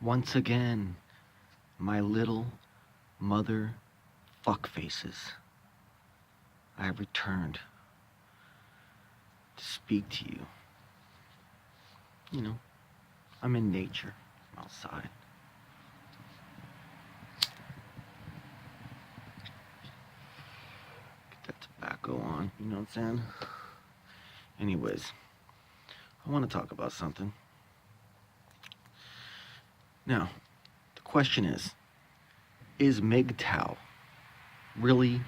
Once again, my little mother fuckfaces, I have returned to speak to you. You know, I'm in nature, I'm outside. Get that tobacco on, you know what I'm saying? Anyways, I want to talk about something. Now, the question is MGTOW really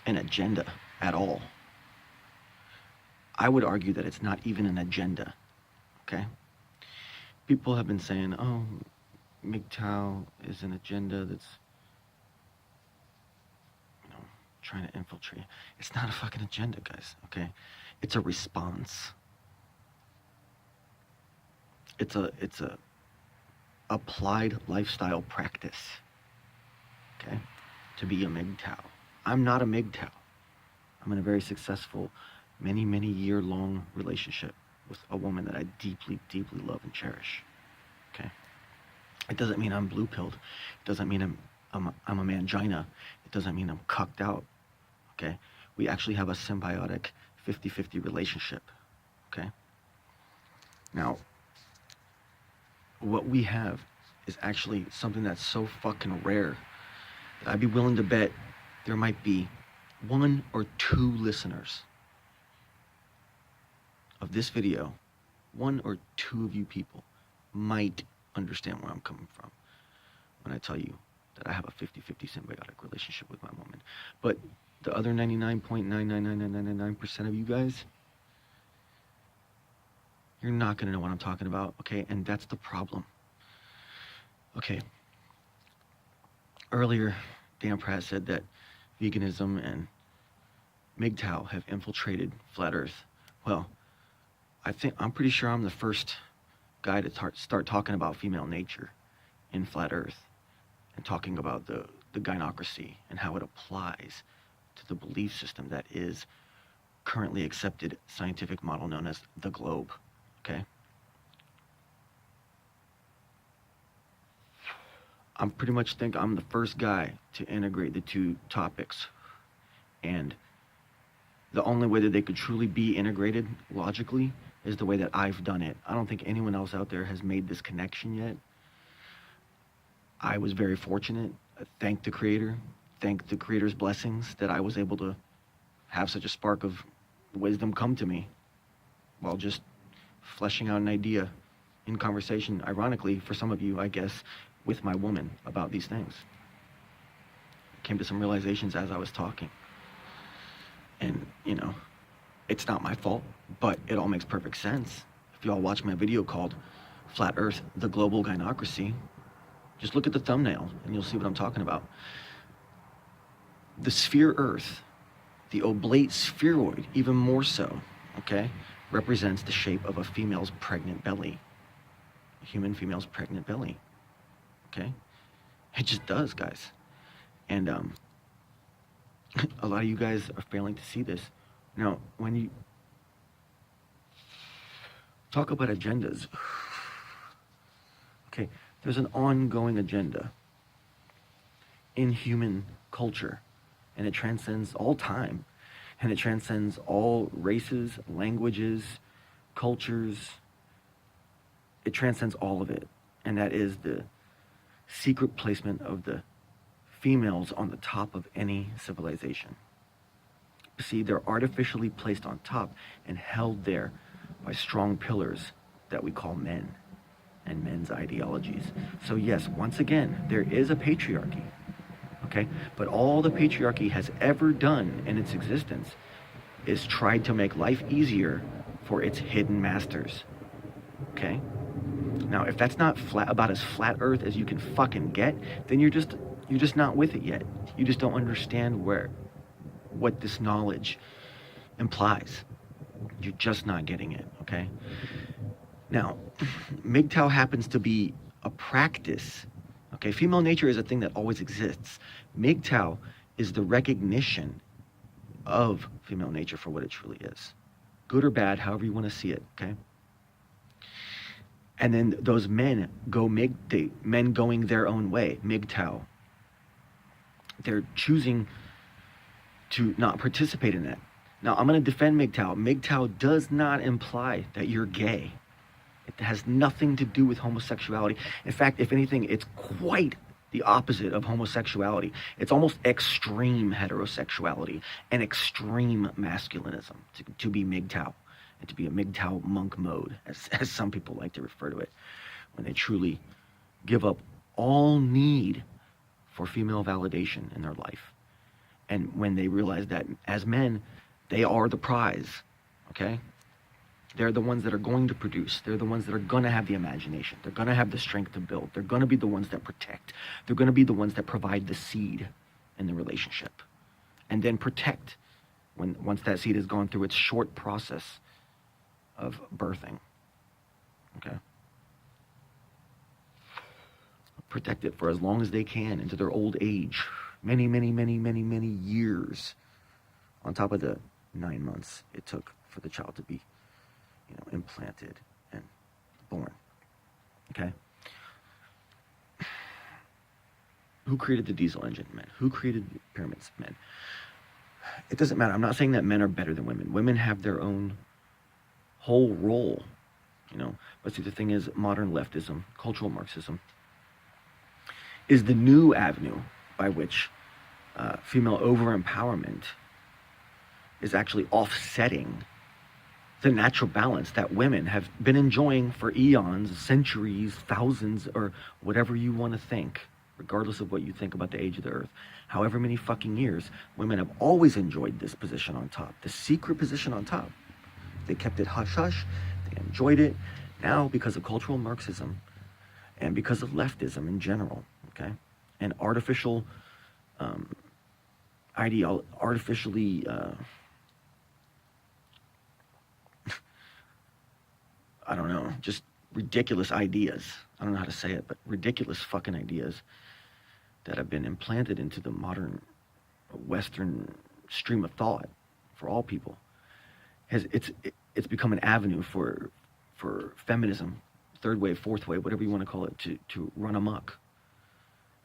an agenda at all? I would argue that it's not even an agenda, okay? People have been saying, oh, MGTOW is an agenda that's, trying to infiltrate. It's not a fucking agenda, guys, okay? It's a response. It's a applied lifestyle practice, okay? To be a MGTOW. I'm not a MGTOW. I'm in a very successful, many year-long relationship with a woman that I deeply love and cherish, okay? It doesn't mean I'm blue-pilled. It doesn't mean I'm a mangina. It doesn't mean I'm cucked out, okay? We actually have a symbiotic 50-50 relationship, okay? Now, what we have is actually something that's so fucking rare that I'd be willing to bet there might be 1 or 2 listeners of this video. 1 or 2 of you people might understand where I'm coming from when I tell you that I have a 50-50 symbiotic relationship with my woman. But the other 99.99999% of you guys, you're not gonna know what I'm talking about, okay? And that's the problem. Okay. Earlier, Dan Pratt said that veganism and MGTOW have infiltrated flat Earth. Well, I'm pretty sure I'm the first guy to start talking about female nature in flat Earth and talking about the gynocracy and how it applies to the belief system that is currently accepted scientific model known as the globe, okay? I'm pretty much think I'm the first guy to integrate the 2 topics, and the only way that they could truly be integrated logically is the way that I've done it. I don't think anyone else out there has made this connection yet. I was very fortunate. Thank the Creator. Thank the Creator's blessings that I was able to have such a spark of wisdom come to me while just fleshing out an idea in conversation, ironically, for some of you, I guess, with my woman about these things. Came to some realizations as I was talking. And, it's not my fault, but it all makes perfect sense. If y'all watch my video called Flat Earth, the Global Gynocracy, just look at the thumbnail and you'll see what I'm talking about. The sphere Earth, the oblate spheroid, even more so, okay, represents the shape of a female's pregnant belly. A human female's pregnant belly, okay? It just does, guys. And a lot of you guys are failing to see this. Now, when you talk about agendas, okay, there's an ongoing agenda in human culture, and it transcends all time, and it transcends all races, languages, cultures. It transcends all of it, and that is the secret placement of the females on the top of any civilization. See, they're artificially placed on top and held there by strong pillars that we call men and men's ideologies. So yes, once again, there is a patriarchy, okay? But all the patriarchy has ever done in its existence is tried to make life easier for its hidden masters, okay? Now, if that's not about as flat Earth as you can fucking get, then you're just not with it yet. You just don't understand what this knowledge implies. You're just not getting it, okay? Now, MGTOW happens to be a practice, okay? Female nature is a thing that always exists. MGTOW is the recognition of female nature for what it truly is. Good or bad, however you want to see it, okay? And then those men go men going their own way, MGTOW. They're choosing to not participate in that. Now, I'm going to defend MGTOW. MGTOW does not imply that you're gay. It has nothing to do with homosexuality. In fact, if anything, it's quite the opposite of homosexuality. It's almost extreme heterosexuality and extreme masculinism to be MGTOW, and to be a MGTOW monk mode, as some people like to refer to it, when they truly give up all need for female validation in their life. And when they realize that as men, they are the prize, okay? They're the ones that are going to produce. They're the ones that are going to have the imagination. They're going to have the strength to build. They're going to be the ones that protect. They're going to be the ones that provide the seed in the relationship. And then protect once that seed has gone through its short process of birthing, okay? Protect it for as long as they can into their old age. Many, many, many, many, many years on top of the 9 months it took for the child to be, implanted and born, okay? Who created the diesel engine? Men. Who created the pyramids? Men. It doesn't matter. I'm not saying that men are better than women. Women have their own whole role, But see, the thing is, modern leftism, cultural Marxism, is the new avenue by which female over-empowerment is actually offsetting the natural balance that women have been enjoying for eons, centuries, thousands, or whatever you want to think, regardless of what you think about the age of the earth. However many fucking years, women have always enjoyed this position on top, the secret position on top. They kept it hush-hush, they enjoyed it. Now, because of cultural Marxism and because of leftism in general, okay, and artificially I don't know, just ridiculous ideas. I don't know how to say it, but ridiculous fucking ideas that have been implanted into the modern Western stream of thought for all people. It's become an avenue for feminism, third wave, fourth wave, whatever you want to call it, to run amok.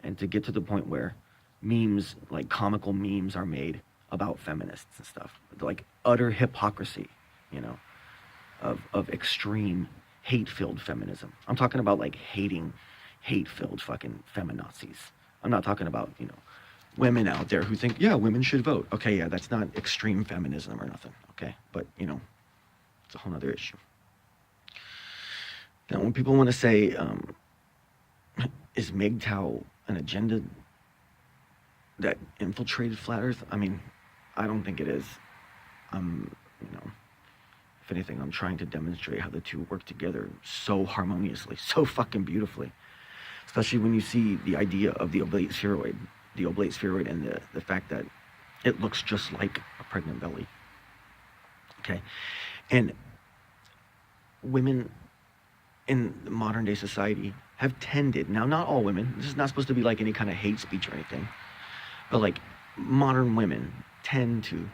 And to get to the point where memes, like comical memes, are made about feminists and stuff. Like utter hypocrisy, of extreme hate-filled feminism. I'm talking about like hating hate-filled fucking feminazis. I'm not talking about, women out there who think, yeah, women should vote. Okay, yeah, that's not extreme feminism or nothing, okay? But, it's a whole other issue. Now, when people want to say, is MGTOW an agenda that infiltrated flat Earth? I mean, I don't think it is. If anything, I'm trying to demonstrate how the two work together so harmoniously, so fucking beautifully. Especially when you see the idea of the oblate spheroid and the fact that it looks just like a pregnant belly. Okay? And women in modern day society have tended, now not all women, this is not supposed to be like any kind of hate speech or anything, but like modern women tend to,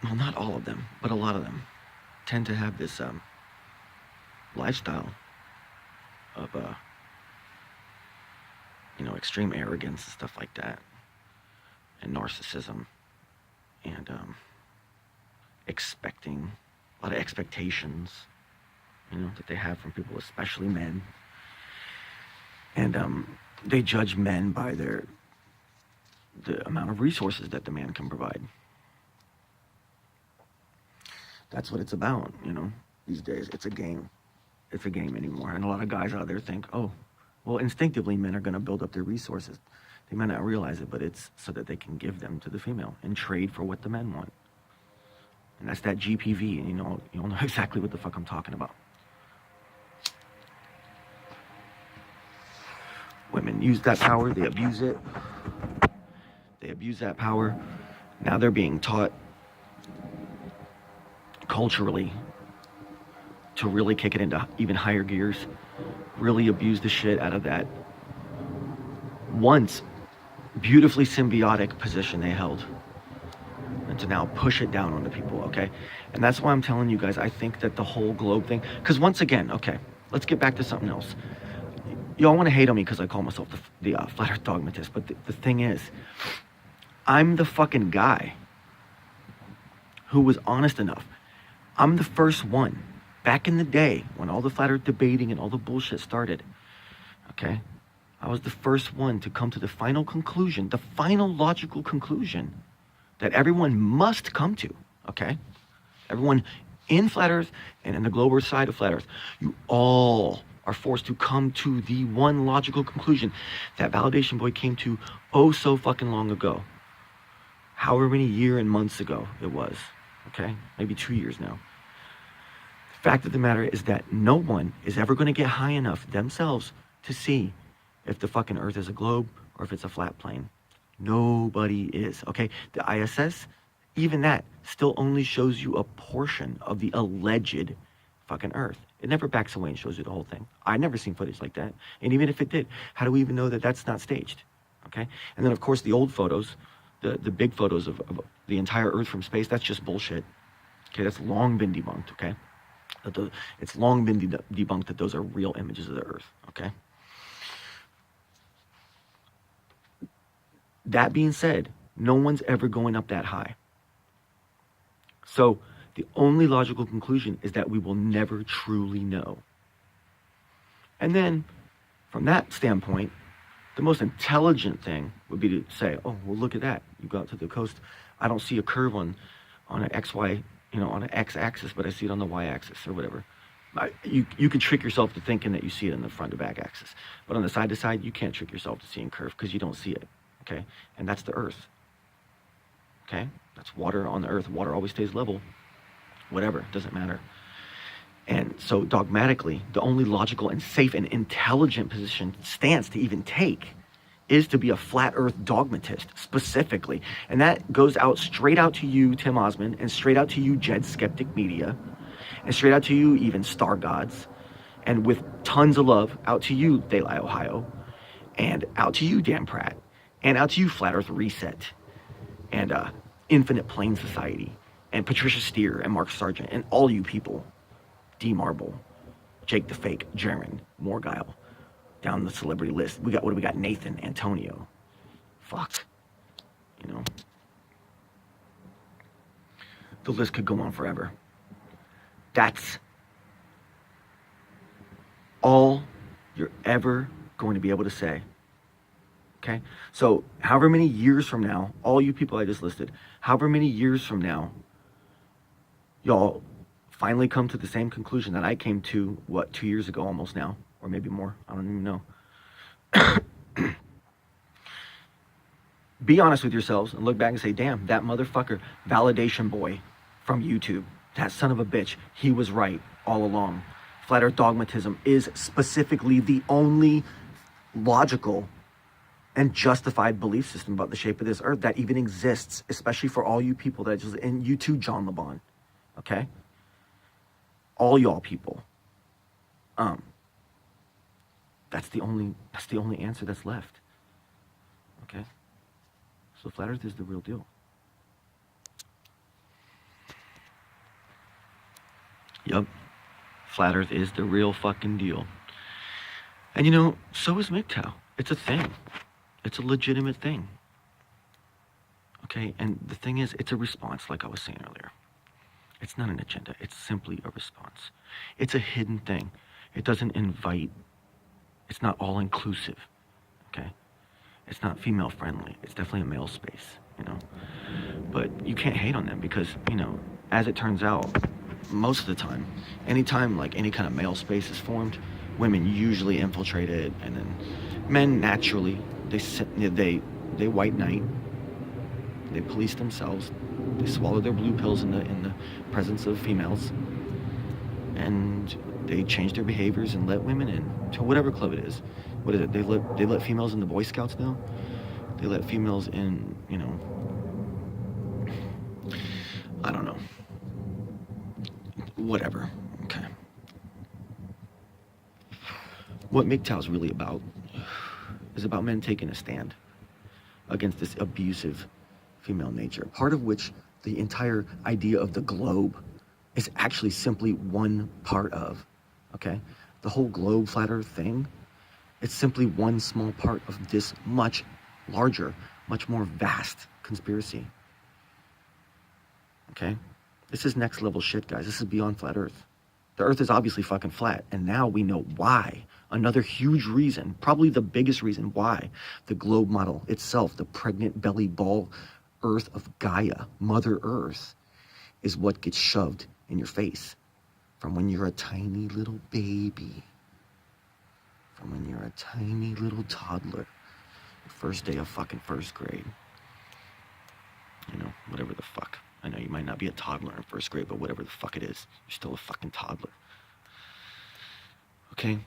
well, not all of them, but a lot of them tend to have this lifestyle of extreme arrogance and stuff like that, and narcissism, and expecting a lot of expectations, that they have from people, especially men, and they judge men by the amount of resources that the man can provide. That's what it's about, these days. It's a game. It's a game anymore. And a lot of guys out there think, oh, well, instinctively men are going to build up their resources. They might not realize it, but it's so that they can give them to the female and trade for what the men want. And that's that GPV, and you'll know exactly what the fuck I'm talking about. Women use that power, they abuse it. They abuse that power. Now they're being taught culturally to really kick it into even higher gears, really abuse the shit out of that once beautifully symbiotic position they held to now push it down onto people, okay? And that's why I'm telling you guys, I think that the whole globe thing, because once again, okay, let's get back to something else. Y'all want to hate on me because I call myself the flat earth dogmatist, but the thing is, I'm the fucking guy who was honest enough. I'm the first one, back in the day, when all the flat earth debating and all the bullshit started, okay? I was the first one to come to the final conclusion, the final logical conclusion that everyone must come to, okay? Everyone in flat earth and in the global side of flat earth, you all are forced to come to the one logical conclusion that Validation Boy came to oh so fucking long ago. However many years and months ago it was, okay? Maybe 2 years now. The fact of the matter is that no one is ever going to get high enough themselves to see if the fucking earth is a globe or if it's a flat plane. Nobody is, okay? The ISS, even that, still only shows you a portion of the alleged fucking earth. It never backs away and shows you the whole thing. I've never seen footage like that. And even if it did, how do we even know that that's not staged? Okay? And then, of course, the old photos, the big photos of the entire earth from space, that's just bullshit. Okay, that's long been debunked, okay? It's long been debunked that those are real images of the earth, okay? That being said, no one's ever going up that high. So the only logical conclusion is that we will never truly know. And then, from that standpoint, the most intelligent thing would be to say, oh, well, look at that. You go out to the coast. I don't see a curve on an XY, on an X-axis, but I see it on the Y-axis or whatever. You can trick yourself to thinking that you see it in the front to back axis. But on the side to side, you can't trick yourself to seeing curve because you don't see it. Okay? And that's the earth. Okay? That's water on the earth. Water always stays level. Whatever, doesn't matter. And so dogmatically, the only logical and safe and intelligent stance to even take is to be a flat earth dogmatist, specifically. And that goes out straight out to you, Tim Osmond, and straight out to you, Jed Skeptic Media, and straight out to you, even Star Gods, and with tons of love, out to you, Daylight, Ohio, and out to you, Dan Pratt, and out to you, Flat Earth Reset, and Infinite Plane Society, and Patricia Steer, and Mark Sargent, and all you people, D Marble, Jake the Fake, Jaron, Morgile, down the celebrity list. What do we got? Nathan, Antonio. Fuck. The list could go on forever. That's all you're ever going to be able to say. Okay? So, however many years from now, all you people I just listed, however many years from now, y'all finally come to the same conclusion that I came to, 2 years ago almost now, or maybe more, I don't even know. Be honest with yourselves and look back and say, damn, that motherfucker, Validation Boy from YouTube, that son of a bitch, he was right all along. Flat Earth dogmatism is specifically the only logical and justified belief system about the shape of this earth that even exists, especially for all you people that just, and you too, John LeBon, okay? All y'all people. That's the only answer that's left. Okay? So Flat Earth is the real deal. Yup. Flat Earth is the real fucking deal. And so is MGTOW. It's a thing. It's a legitimate thing. Okay? And the thing is, it's a response, like I was saying earlier. It's not an agenda. It's simply a response. It's a hidden thing. It doesn't invite. It's not all-inclusive. Okay? It's not female-friendly. It's definitely a male space, But you can't hate on them because, as it turns out, most of the time, anytime like any kind of male space is formed, women usually infiltrate it, and then men naturally, they white knight, they police themselves, they swallow their blue pills in the presence of females, and they change their behaviors and let women in to whatever club it is. What is it? They let females in the Boy Scouts now? They let females in, I don't know. Whatever. Okay. What MGTOW is really about is about men taking a stand against this abusive female nature, part of which the entire idea of the globe is actually simply one part of, okay? The whole globe flat earth thing, it's simply one small part of this much larger, much more vast conspiracy, okay? This is next level shit, guys. This is beyond flat earth. The earth is obviously fucking flat, and now we know why. Another huge reason, probably the biggest reason why the globe model itself, the pregnant belly ball earth of Gaia, Mother Earth, is what gets shoved in your face from when you're a tiny little baby, from when you're a tiny little toddler, your first day of fucking first grade. You know, whatever the fuck. I know you might not be a toddler in first grade, but whatever the fuck it is, you're still a fucking toddler. Okay?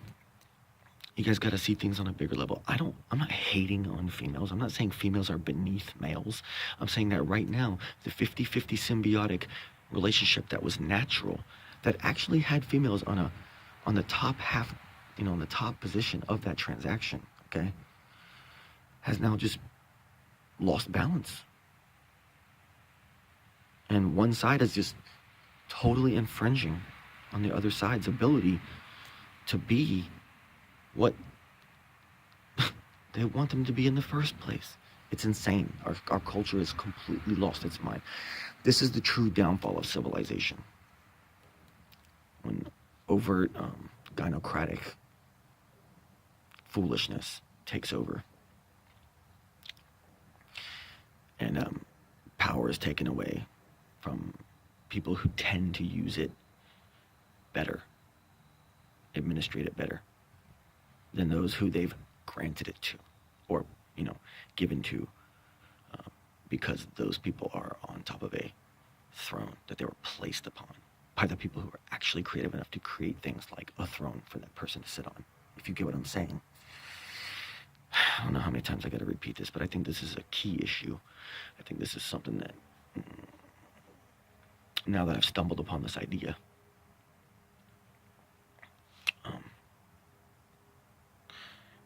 You guys gotta see things on a bigger level. I'm not hating on females. I'm not saying females are beneath males. I'm saying that right now, the 50-50 symbiotic relationship that was natural, that actually had females on the top half, you know, on the top position of that transaction, okay, has now just lost balance. And one side is just totally infringing on the other side's ability to be what they want them to be in the first place. It's insane. Our culture has completely lost its mind. This is the true downfall of civilization. When overt gynocratic foolishness takes over. And power is taken away from people who tend to use it better, administrate it better than those who they've granted it to, or, you know, given to, because those people are on top of a throne that they were placed upon by the people who are actually creative enough to create things like a throne for that person to sit on, if you get what I'm saying. I don't know how many times I got to repeat this, but I think this is a key issue. I think this is something that, now that I've stumbled upon this idea,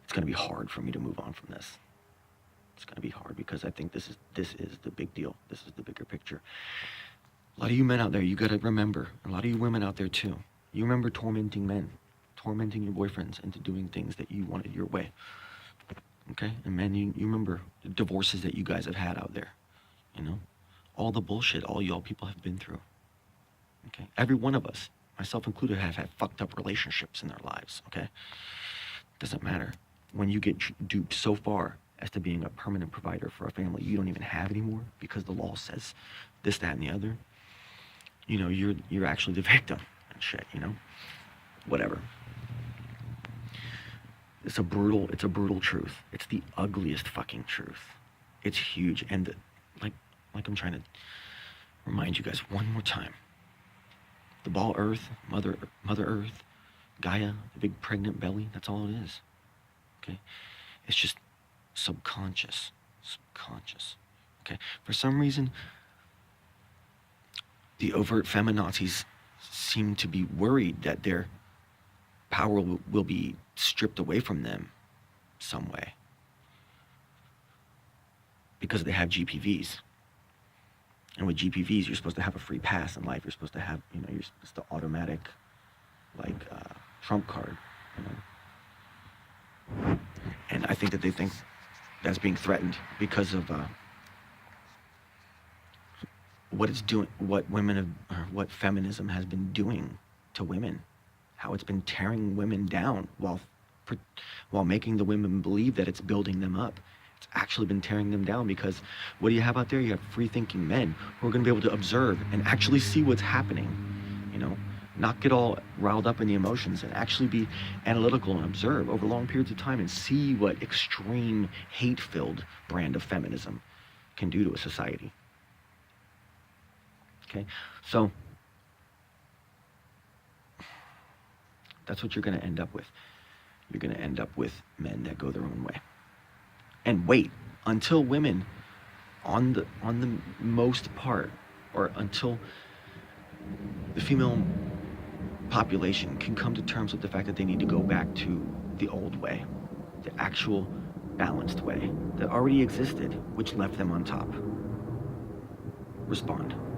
it's going to be hard for me to move on from this. It's going to be hard because I think this is the big deal. This is the bigger picture. A lot of you men out there, you got to remember, a lot of you women out there too, you remember tormenting men, tormenting your boyfriends into doing things that you wanted your way. Okay? And men, you remember the divorces that you guys have had out there, you know? All the bullshit all y'all people have been through. Okay? Every one of us, myself included, have had fucked up relationships in their lives, okay? Doesn't matter. When you get duped so far as to being a permanent provider for a family you don't even have anymore because the law says this, that, and the other, you know, you're actually the victim and shit, you know? Whatever. It's a brutal truth. It's the ugliest fucking truth. It's huge. And like I'm trying to remind you guys one more time. The ball earth, Mother Earth, Gaia, the big pregnant belly, that's all it is. Okay? It's just subconscious. Okay? For some reason, the overt feminazis seem to be worried that their power will be stripped away from them some way because they have GPVs. And with GPVs, you're supposed to have a free pass in life. You're supposed to have, you know, it's the automatic, like, trump card, you know. And I think that they think that's being threatened because of what it's doing, what feminism has been doing to women, how it's been tearing women down while making the women believe that it's building them up. It's actually been tearing them down because what do you have out there? You have free-thinking men who are going to be able to observe and actually see what's happening, you know, not get all riled up in the emotions and actually be analytical and observe over long periods of time and see what extreme hate-filled brand of feminism can do to a society. Okay, so that's what you're going to end up with. You're going to end up with men that go their own way. And wait until women, on the most part, or until the female population can come to terms with the fact that they need to go back to the old way, the actual balanced way that already existed, which left them on top. respond.